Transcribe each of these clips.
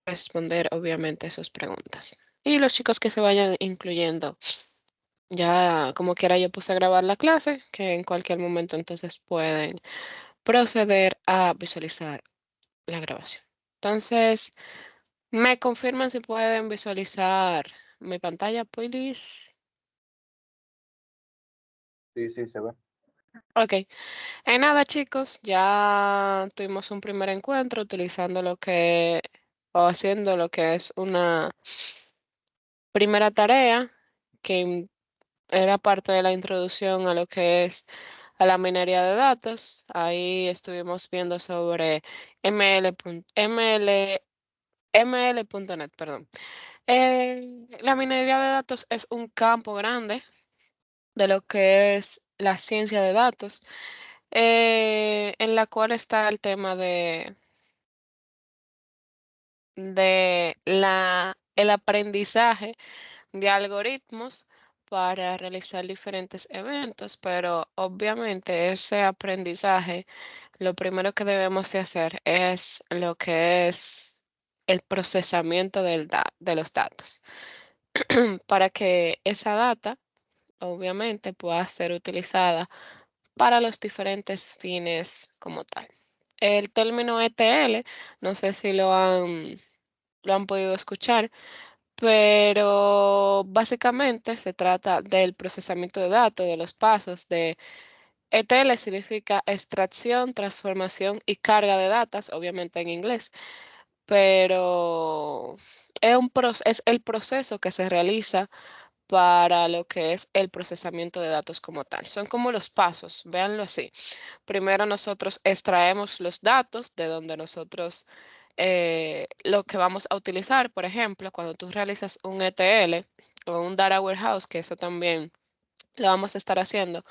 responder obviamente sus preguntas. Y los chicos que se vayan incluyendo, ya como quiera yo puse a grabar la clase, que en cualquier momento entonces pueden proceder a visualizar la grabación. Entonces, ¿me confirman si pueden visualizar mi pantalla, please? Sí, sí, se ve. Ok. Nada, chicos, ya tuvimos un primer encuentro utilizando lo que, o haciendo lo que es una primera tarea, que era parte de la introducción a lo que es a la minería de datos. Ahí estuvimos viendo sobre ml.net, perdón. La minería de datos es un campo grande de lo que es la ciencia de datos, en la cual está el tema de el aprendizaje de algoritmos para realizar diferentes eventos, pero obviamente ese aprendizaje, lo primero que debemos de hacer es lo que es el procesamiento de los datos, para que esa data, obviamente, pueda ser utilizada para los diferentes fines como tal. El término ETL, no sé si lo han podido escuchar, pero básicamente se trata del procesamiento de datos, de los pasos de ETL significa extracción, transformación y carga de datos, obviamente en inglés, pero es el proceso que se realiza para lo que es el procesamiento de datos como tal. Son como los pasos, véanlo así. Primero nosotros extraemos los datos de donde nosotros lo que vamos a utilizar, por ejemplo, cuando tú realizas un ETL o un Data Warehouse, que eso también lo vamos a estar haciendo,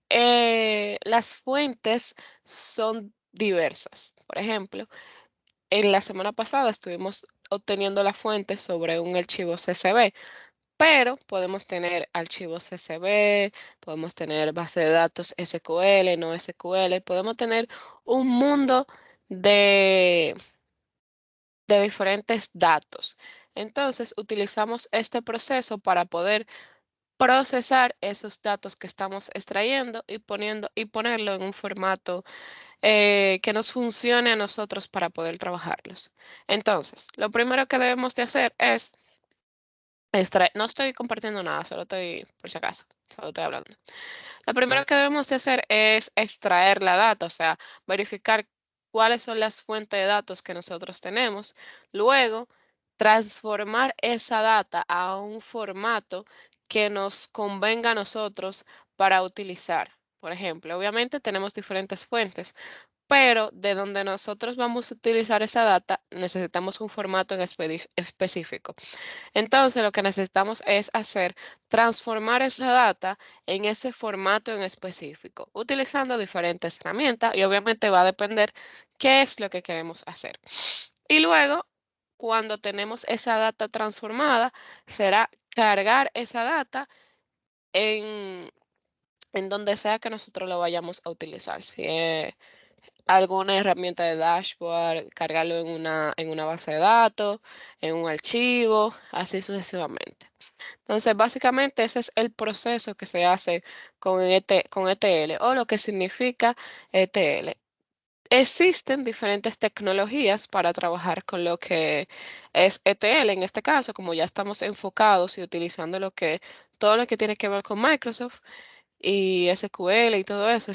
las fuentes son diversas. Por ejemplo, en la semana pasada estuvimos obteniendo la fuente sobre un archivo CSV, pero podemos tener archivos CSV, podemos tener base de datos SQL, no SQL, podemos tener un mundo de, de diferentes datos. Entonces, utilizamos este proceso para poder procesar esos datos que estamos extrayendo y ponerlo en un formato que nos funcione a nosotros para poder trabajarlos. Entonces, lo primero que debemos de hacer es no estoy compartiendo nada, solo estoy, por si acaso, solo estoy hablando. Lo primero que debemos de hacer es extraer la data, o sea, verificar cuáles son las fuentes de datos que nosotros tenemos. Luego, transformar esa data a un formato que nos convenga a nosotros para utilizar. Por ejemplo, obviamente tenemos diferentes fuentes, pero de donde nosotros vamos a utilizar esa data, necesitamos un formato en específico. Entonces, lo que necesitamos es transformar esa data en ese formato en específico, utilizando diferentes herramientas y obviamente va a depender qué es lo que queremos hacer. Y luego, cuando tenemos esa data transformada, será cargar esa data en, en donde sea que nosotros lo vayamos a utilizar. Si es alguna herramienta de dashboard, cargarlo en una base de datos, en un archivo, así sucesivamente. Entonces, básicamente ese es el proceso que se hace con ETL o lo que significa ETL. Existen diferentes tecnologías para trabajar con lo que es ETL. En este caso, como ya estamos enfocados y utilizando todo lo que tiene que ver con Microsoft y SQL y todo eso,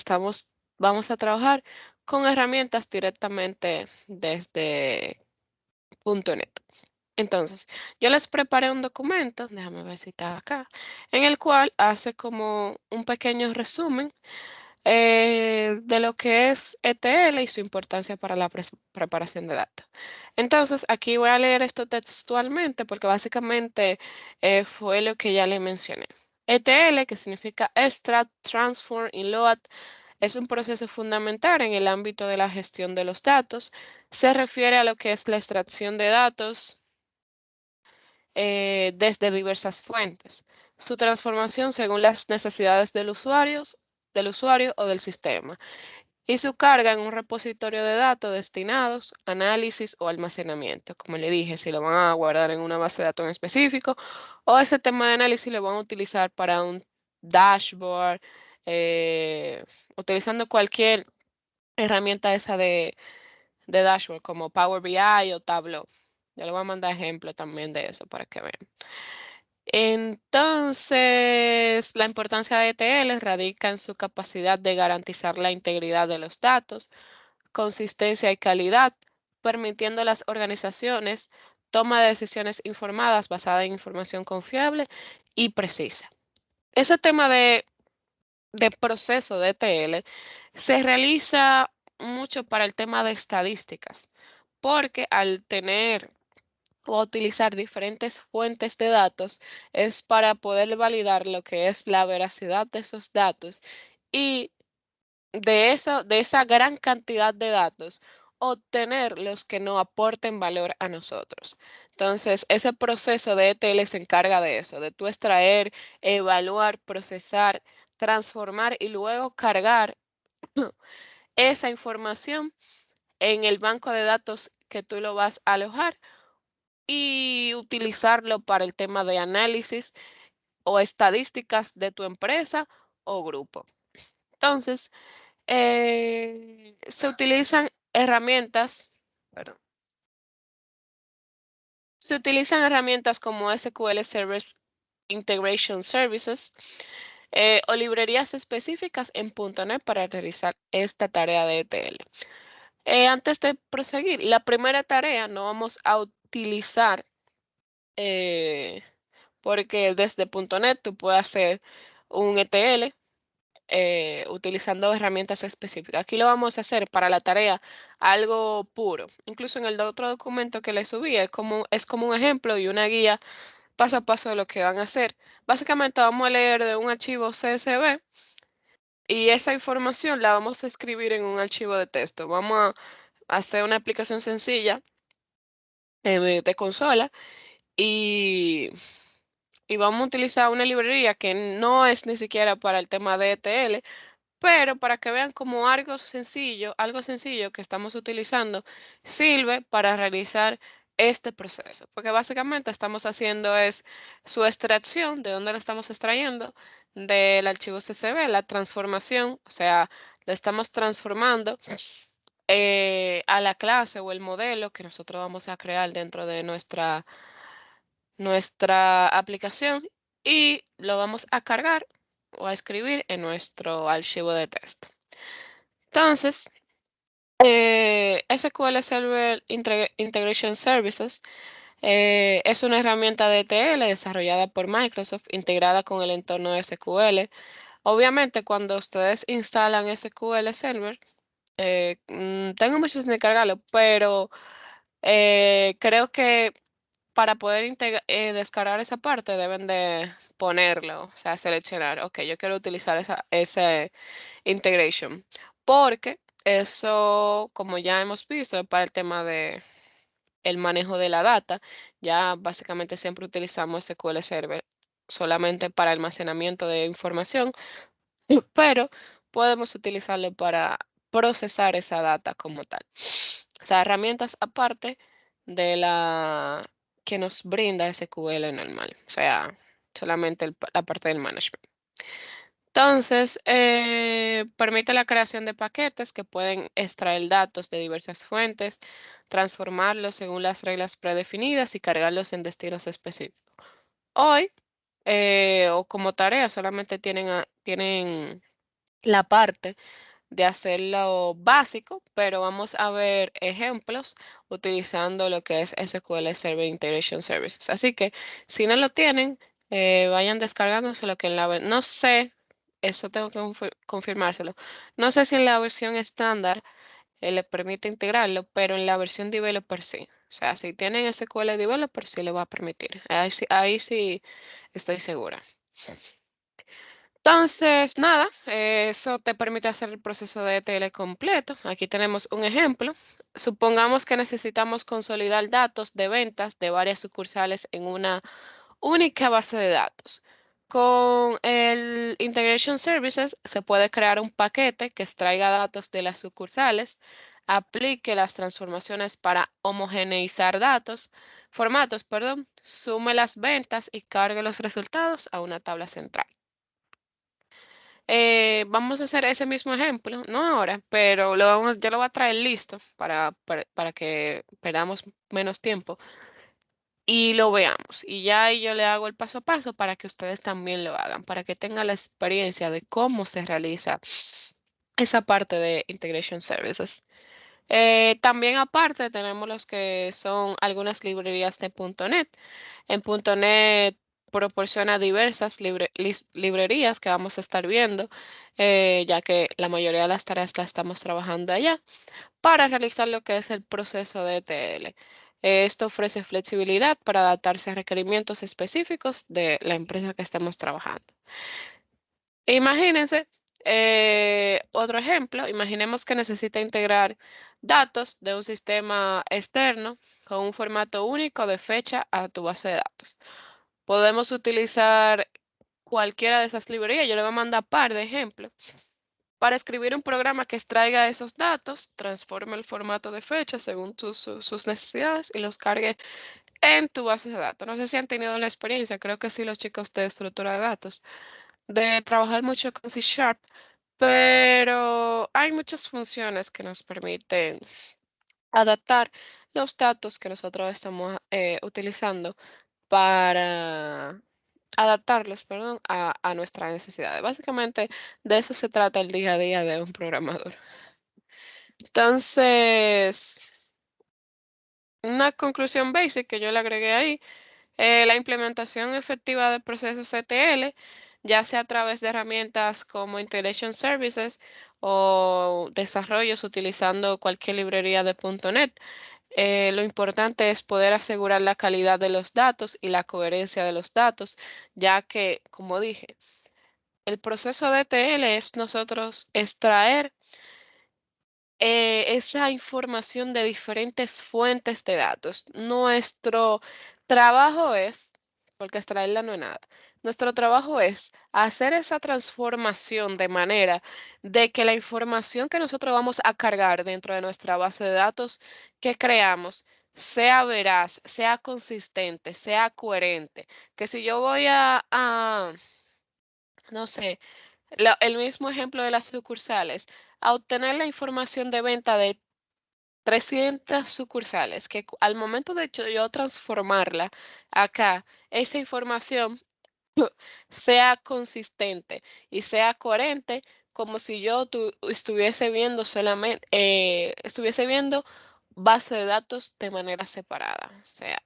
vamos a trabajar con herramientas directamente desde .NET. Entonces, yo les preparé un documento, déjame ver si está acá, en el cual hace como un pequeño resumen de lo que es ETL y su importancia para la preparación de datos. Entonces, aquí voy a leer esto textualmente porque básicamente fue lo que ya le mencioné. ETL, que significa Extract, Transform y Load, es un proceso fundamental en el ámbito de la gestión de los datos. Se refiere a lo que es la extracción de datos desde diversas fuentes. Su transformación según las necesidades del usuario o del sistema. y su carga en un repositorio de datos destinados a análisis o almacenamiento. Como le dije, si lo van a guardar en una base de datos en específico o ese tema de análisis lo van a utilizar para un dashboard, utilizando cualquier herramienta esa de dashboard como Power BI o Tableau. Ya le voy a mandar ejemplo también de eso para que vean. Entonces, la importancia de ETL radica en su capacidad de garantizar la integridad de los datos, consistencia y calidad, permitiendo a las organizaciones toma de decisiones informadas basada en información confiable y precisa. Ese tema de proceso de ETL se realiza mucho para el tema de estadísticas, porque al tener o utilizar diferentes fuentes de datos es para poder validar lo que es la veracidad de esos datos y de esa gran cantidad de datos, obtener los que no aporten valor a nosotros. Entonces, ese proceso de ETL se encarga de eso, de tú extraer, evaluar, procesar, transformar y luego cargar esa información en el banco de datos que tú lo vas a alojar y utilizarlo para el tema de análisis o estadísticas de tu empresa o grupo. Entonces, se utilizan herramientas, perdón, se utilizan herramientas como SQL Service Integration Services o librerías específicas en .NET para realizar esta tarea de ETL. Antes de proseguir, la primera tarea no vamos a utilizar porque desde .NET tú puedes hacer un ETL utilizando herramientas específicas. Aquí lo vamos a hacer para la tarea algo puro. Incluso en el otro documento que le subí es como un ejemplo y una guía paso a paso de lo que van a hacer. Básicamente vamos a leer de un archivo CSV y esa información la vamos a escribir en un archivo de texto. Vamos a hacer una aplicación sencilla de consola y vamos a utilizar una librería que no es ni siquiera para el tema de ETL, pero para que vean como algo sencillo que estamos utilizando, sirve para realizar este proceso. Porque básicamente estamos haciendo es su extracción, de dónde lo estamos extrayendo, del archivo CSV, la transformación, o sea, lo estamos transformando a la clase o el modelo que nosotros vamos a crear dentro de nuestra aplicación y lo vamos a cargar o a escribir en nuestro archivo de texto. Entonces, SQL Server Integration Services es una herramienta de ETL desarrollada por Microsoft, integrada con el entorno de SQL. Obviamente, cuando ustedes instalan SQL Server, tengo mucho sin cargarlo, pero creo que para poder descargar esa parte deben de ponerlo, o sea, seleccionar, ok, yo quiero utilizar ese integration, porque eso, como ya hemos visto, para el tema de el manejo de la data, ya básicamente siempre utilizamos SQL Server solamente para almacenamiento de información, pero podemos utilizarlo para procesar esa data como tal. O sea, herramientas aparte de la que nos brinda SQL normal, o sea, solamente la parte del management. Entonces, permite la creación de paquetes que pueden extraer datos de diversas fuentes, transformarlos según las reglas predefinidas y cargarlos en destinos específicos. Hoy, o como tarea, solamente tienen la parte de hacerlo básico, pero vamos a ver ejemplos utilizando lo que es SQL Server Integration Services. Así que si no lo tienen, vayan descargándose lo que en no sé, eso tengo que confirmárselo. No sé si en la versión estándar le permite integrarlo, pero en la versión developer sí. O sea, si tienen SQL Developer, sí le va a permitir. Ahí sí estoy segura. Entonces, nada, eso te permite hacer el proceso de ETL completo. Aquí tenemos un ejemplo. Supongamos que necesitamos consolidar datos de ventas de varias sucursales en una única base de datos. Con el Integration Services se puede crear un paquete que extraiga datos de las sucursales, aplique las transformaciones para homogeneizar formatos, perdón, sume las ventas y cargue los resultados a una tabla central. Vamos a hacer ese mismo ejemplo, no ahora, pero yo lo voy a traer listo para que perdamos menos tiempo y lo veamos. Y ya ahí yo le hago el paso a paso para que ustedes también lo hagan, para que tengan la experiencia de cómo se realiza esa parte de Integration Services. También aparte tenemos los que son algunas librerías de .NET. En .NET proporciona diversas librerías que vamos a estar viendo, ya que la mayoría de las tareas las estamos trabajando allá para realizar lo que es el proceso de ETL. Esto ofrece flexibilidad para adaptarse a requerimientos específicos de la empresa que estemos trabajando. Imagínense, otro ejemplo, imaginemos que necesita integrar datos de un sistema externo con un formato único de fecha a tu base de datos. Podemos utilizar cualquiera de esas librerías, yo le voy a mandar par de ejemplos para escribir un programa que extraiga esos datos, transforme el formato de fecha según sus necesidades y los cargue en tu base de datos. No sé si han tenido la experiencia, creo que sí los chicos de estructura de datos, de trabajar mucho con C Sharp, pero hay muchas funciones que nos permiten adaptar los datos que nosotros estamos utilizando para adaptarlos, perdón, a nuestras necesidades. Básicamente, de eso se trata el día a día de un programador. Entonces, una conclusión basic que yo le agregué ahí, la implementación efectiva de procesos ETL, ya sea a través de herramientas como Integration Services o desarrollos utilizando cualquier librería de .NET. Lo importante es poder asegurar la calidad de los datos y la coherencia de los datos, ya que, como dije, el proceso de ETL es nosotros extraer esa información de diferentes fuentes de datos. Nuestro trabajo es, porque extraerla no es nada, nuestro trabajo es hacer esa transformación de manera de que la información que nosotros vamos a cargar dentro de nuestra base de datos que creamos sea veraz, sea consistente, sea coherente. Que si yo voy no sé, el mismo ejemplo de las sucursales, a obtener la información de venta de 300 sucursales, que al momento de yo transformarla acá, esa información sea consistente y sea coherente, como si yo estuviese viendo solamente, estuviese viendo base de datos de manera separada. O sea,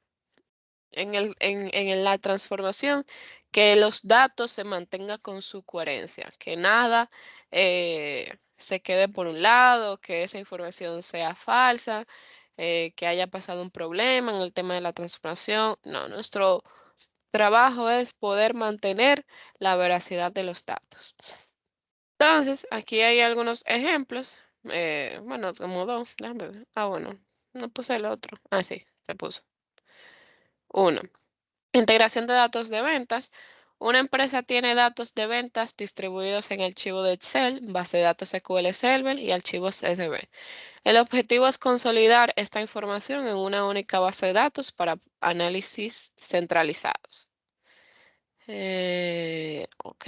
en la transformación, que los datos se mantengan con su coherencia, que nada se quede por un lado, que esa información sea falsa, que haya pasado un problema en el tema de la transformación. No, nuestro trabajo es poder mantener la veracidad de los datos. Entonces, aquí hay algunos ejemplos. Bueno, como dos. Déjame ver. Ah, bueno, no puse el otro. Ah, sí, se puso. Uno. Integración de datos de ventas. Una empresa tiene datos de ventas distribuidos en archivo de Excel, base de datos SQL Server y archivos CSV. El objetivo es consolidar esta información en una única base de datos para análisis centralizados. Ok,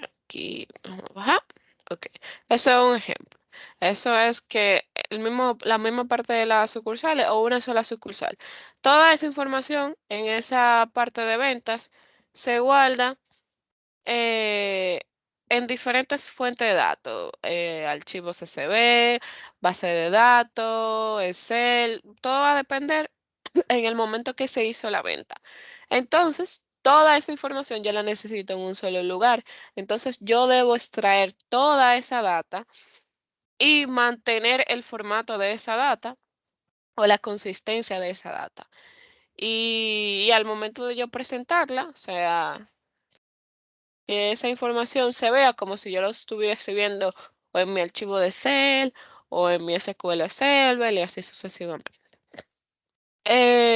aquí vamos a bajar. Ok, eso es un ejemplo. Eso es que la misma parte de las sucursales o una sola sucursal. Toda esa información en esa parte de ventas se guarda eh, en diferentes fuentes de datos, archivos CSV, base de datos, Excel, todo va a depender en el momento que se hizo la venta. Entonces, toda esa información yo la necesito en un solo lugar. Entonces, yo debo extraer toda esa data y mantener el formato de esa data o la consistencia de esa data. Y al momento de yo presentarla, o sea, que esa información se vea como si yo lo estuviese viendo o en mi archivo de Excel o en mi SQL Server y así sucesivamente.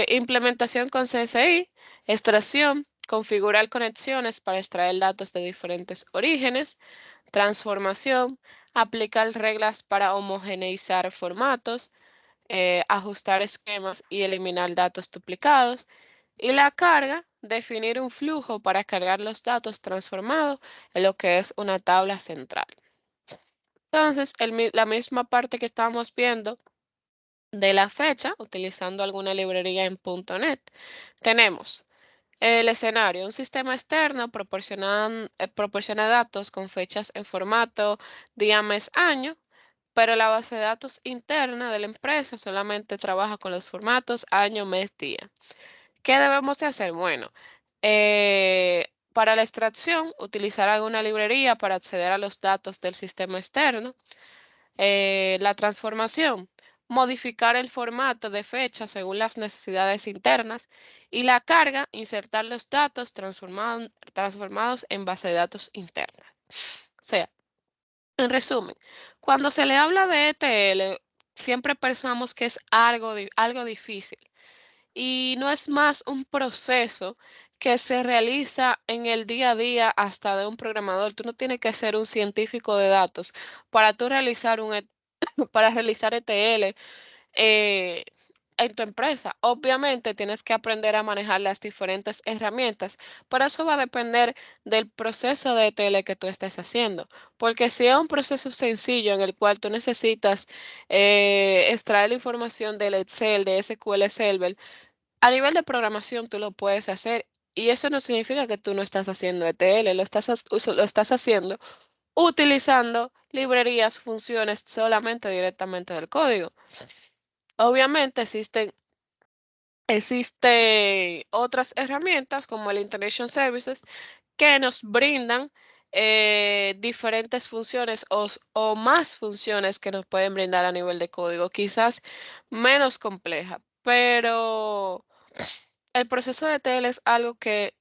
Implementación con CSI, extracción. configurar conexiones para extraer datos de diferentes orígenes, transformación, aplicar reglas para homogeneizar formatos, ajustar esquemas y eliminar datos duplicados. Y la carga, definir un flujo para cargar los datos transformados en lo que es una tabla central. Entonces, la misma parte que estamos viendo de la fecha, utilizando alguna librería en .NET, tenemos el escenario, un sistema externo proporciona datos con fechas en formato día, mes, año, pero la base de datos interna de la empresa solamente trabaja con los formatos año, mes, día. ¿Qué debemos de hacer? Bueno, para la extracción, utilizar alguna librería para acceder a los datos del sistema externo. La transformación, modificar el formato de fecha según las necesidades internas. Y la carga, insertar los datos transformados en base de datos interna. O sea, en resumen, cuando se le habla de ETL, siempre pensamos que es algo difícil y no es más un proceso que se realiza en el día a día hasta de un programador. Tú no tienes que ser un científico de datos para tú realizar para realizar ETL eh, en tu empresa. Obviamente tienes que aprender a manejar las diferentes herramientas, pero eso va a depender del proceso de ETL que tú estés haciendo. Porque si es un proceso sencillo en el cual tú necesitas extraer la información del Excel, de SQL Server, a nivel de programación tú lo puedes hacer. Y eso no significa que tú no estás haciendo ETL, lo estás haciendo utilizando librerías, funciones solamente directamente del código. Obviamente existen otras herramientas como el Integration Services que nos brindan diferentes funciones o más funciones que nos pueden brindar a nivel de código, quizás menos compleja, pero el proceso de ETL es algo que,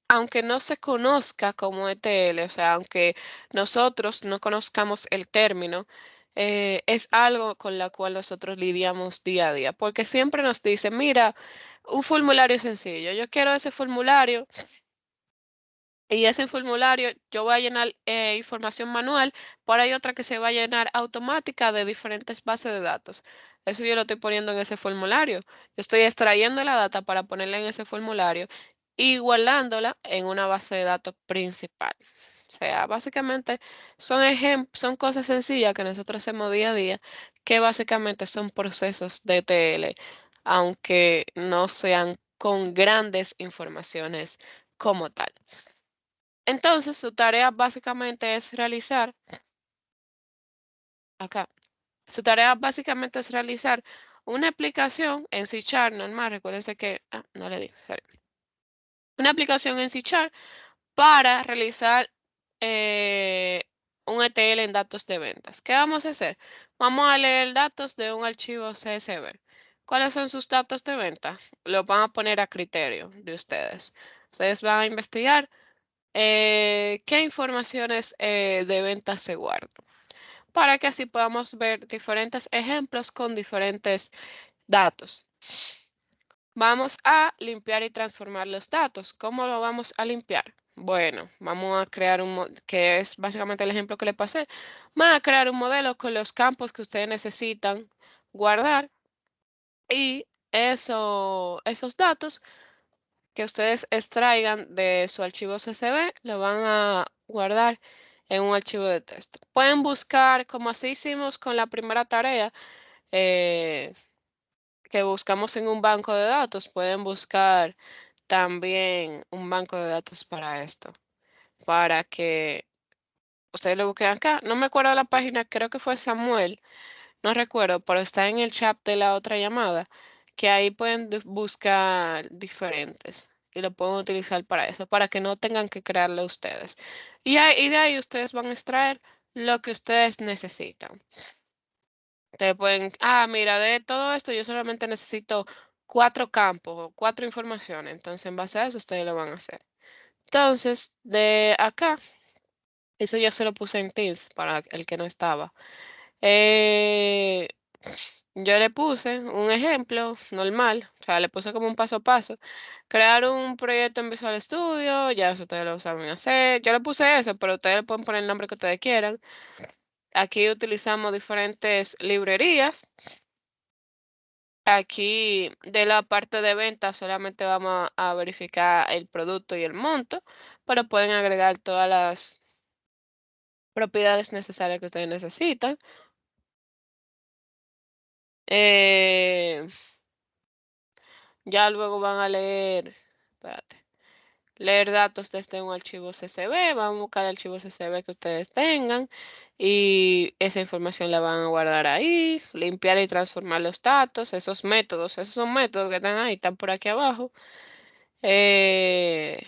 aunque no se conozca como ETL, o sea, aunque nosotros no conozcamos el término, es algo con la cual nosotros lidiamos día a día, porque siempre nos dicen, mira, un formulario sencillo, yo quiero ese formulario y ese formulario yo voy a llenar información manual, pero hay otra que se va a llenar automática de diferentes bases de datos. Eso yo lo estoy poniendo en ese formulario. Yo estoy extrayendo la data para ponerla en ese formulario y guardándola en una base de datos principal. O sea, básicamente son cosas sencillas que nosotros hacemos día a día, que básicamente son procesos de TL, aunque no sean con grandes informaciones como tal. Entonces, su tarea básicamente es realizar, acá, su tarea básicamente es realizar una aplicación en C# normal. Recuérdense que, no le di, sorry. Una aplicación en C# para realizar un ETL en datos de ventas. ¿Qué vamos a hacer? Vamos a leer datos de un archivo CSV. ¿Cuáles son sus datos de venta? Los van a poner a criterio de ustedes. Ustedes van a investigar qué informaciones de ventas se guardan, para que así podamos ver diferentes ejemplos con diferentes datos. Vamos a limpiar y transformar los datos. ¿Cómo lo vamos a limpiar? Bueno, vamos a crear que es básicamente el ejemplo que le pasé. Van a crear un modelo con los campos que ustedes necesitan guardar y esos datos que ustedes extraigan de su archivo CSV lo van a guardar en un archivo de texto. Pueden buscar, como así hicimos con la primera tarea, eh, que buscamos en un banco de datos, pueden buscar también un banco de datos para esto, para que ustedes lo busquen acá. No me acuerdo la página, creo que fue Samuel, no recuerdo, pero está en el chat de la otra llamada, que ahí pueden buscar diferentes y lo pueden utilizar para eso, para que no tengan que crearlo ustedes. Y de ahí ustedes van a extraer lo que ustedes necesitan. Ustedes pueden, mira, de todo esto yo solamente necesito 4 campos o 4 informaciones. Entonces, en base a eso, ustedes lo van a hacer. Entonces, de acá, eso yo se lo puse en Teams para el que no estaba. Eh, Yo le puse un ejemplo normal, o sea, le puse como un paso a paso. Crear un proyecto en Visual Studio, ya eso ustedes lo saben hacer. Yo le puse eso, pero ustedes le pueden poner el nombre que ustedes quieran. Aquí utilizamos diferentes librerías. Aquí de la parte de venta solamente vamos a verificar el producto y el monto, pero pueden agregar todas las propiedades necesarias que ustedes necesitan. Eh, ya luego van a leer, espérate, leer datos desde un archivo CSV, van a buscar el archivo CSV que ustedes tengan y esa información la van a guardar ahí, limpiar y transformar los datos, esos son métodos que están ahí, están por aquí abajo. Eh,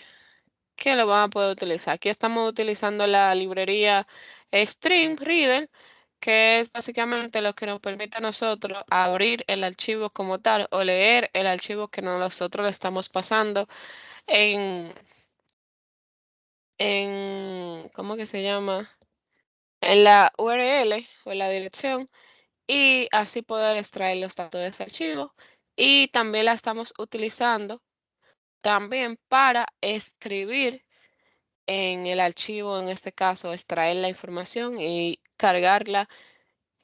que lo van a poder utilizar. Aquí estamos utilizando la librería Stream Reader, que es básicamente lo que nos permite a nosotros abrir el archivo como tal o leer el archivo que nosotros le estamos pasando en, ¿cómo que se llama? En la URL o en la dirección y así poder extraer los datos de ese archivo. Y también la estamos utilizando también para escribir en el archivo, en este caso, extraer la información y cargarla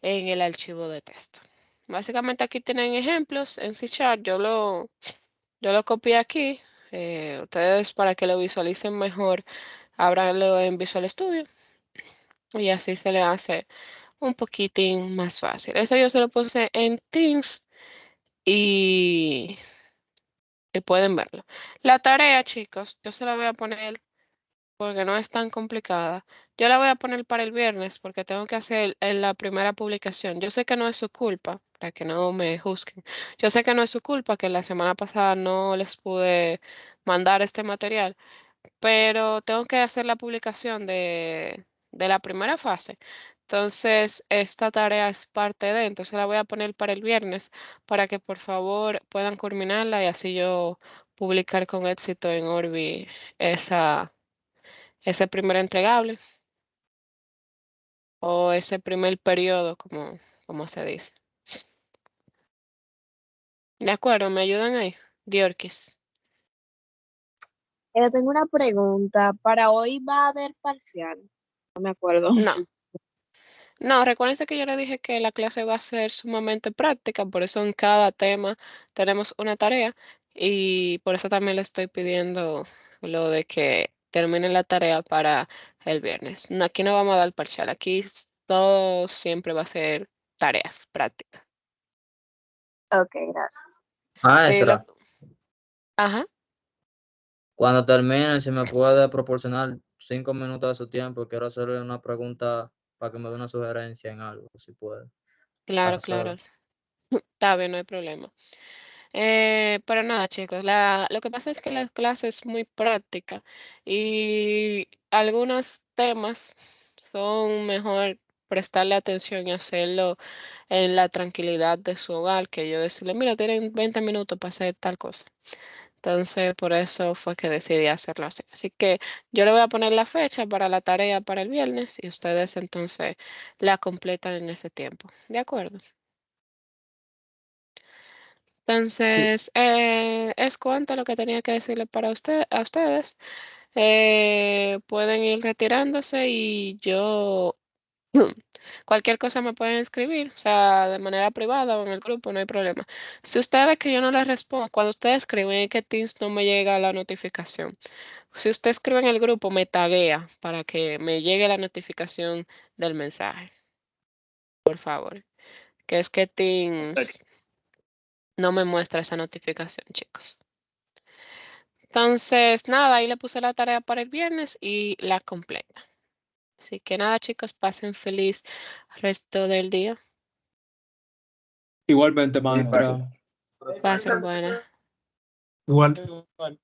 en el archivo de texto. Básicamente aquí tienen ejemplos en C Sharp, yo lo copié aquí. Ustedes para que lo visualicen mejor, ábranlo en Visual Studio y así se le hace un poquitín más fácil. Eso yo se lo puse en Teams y, y pueden verlo. La tarea, chicos, yo se la voy a poner porque no es tan complicada. Yo la voy a poner para el viernes porque tengo que hacer en la primera publicación. Yo sé que no es su culpa, para que no me juzguen. Yo sé que no es su culpa que la semana pasada no les pude mandar este material, pero tengo que hacer la publicación de la primera fase. Entonces, esta tarea es parte de, entonces la voy a poner para el viernes para que por favor puedan culminarla y así yo publicar con éxito en Orbi ese primer entregable o ese primer periodo, como se dice. De acuerdo, ¿me ayudan ahí? Diorquis. Tengo una pregunta. ¿Para hoy va a haber parcial? No me acuerdo. No, no, recuérdense que yo le dije que la clase va a ser sumamente práctica, por eso en cada tema tenemos una tarea y por eso también le estoy pidiendo lo de que terminen la tarea para el viernes. No, aquí no vamos a dar parcial, aquí todo siempre va a ser tareas prácticas. Ok, gracias. Sí, Maestra, ajá. cuando termine, si me puede proporcionar 5 minutos de su tiempo, quiero hacerle una pregunta para que me dé una sugerencia en algo, si puede. Claro, A claro. solas. Está bien, no hay problema. Pero nada, chicos, lo que pasa es que la clase es muy práctica y algunos temas son mejor prestarle atención y hacerlo en la tranquilidad de su hogar, que yo decirle, mira, tienen 20 minutos para hacer tal cosa. Entonces, por eso fue que decidí hacerlo así. Así que yo le voy a poner la fecha para la tarea para el viernes y ustedes entonces la completan en ese tiempo. ¿De acuerdo? Sí, Entonces, es cuanto lo que tenía que decirle para a ustedes. Pueden ir retirándose y yo, cualquier cosa me pueden escribir, o sea, de manera privada o en el grupo, no hay problema. Si usted ve que yo no le respondo, cuando usted escribe es que Teams no me llega la notificación. Si usted escribe en el grupo, me taguea para que me llegue la notificación del mensaje, por favor. Que es que ok. Teams no me muestra esa notificación, chicos. Entonces, nada, ahí le puse la tarea para el viernes y la completa. Así que nada, chicos, pasen feliz resto del día. Igualmente, Igual. maestra. Pasen buena. Igual.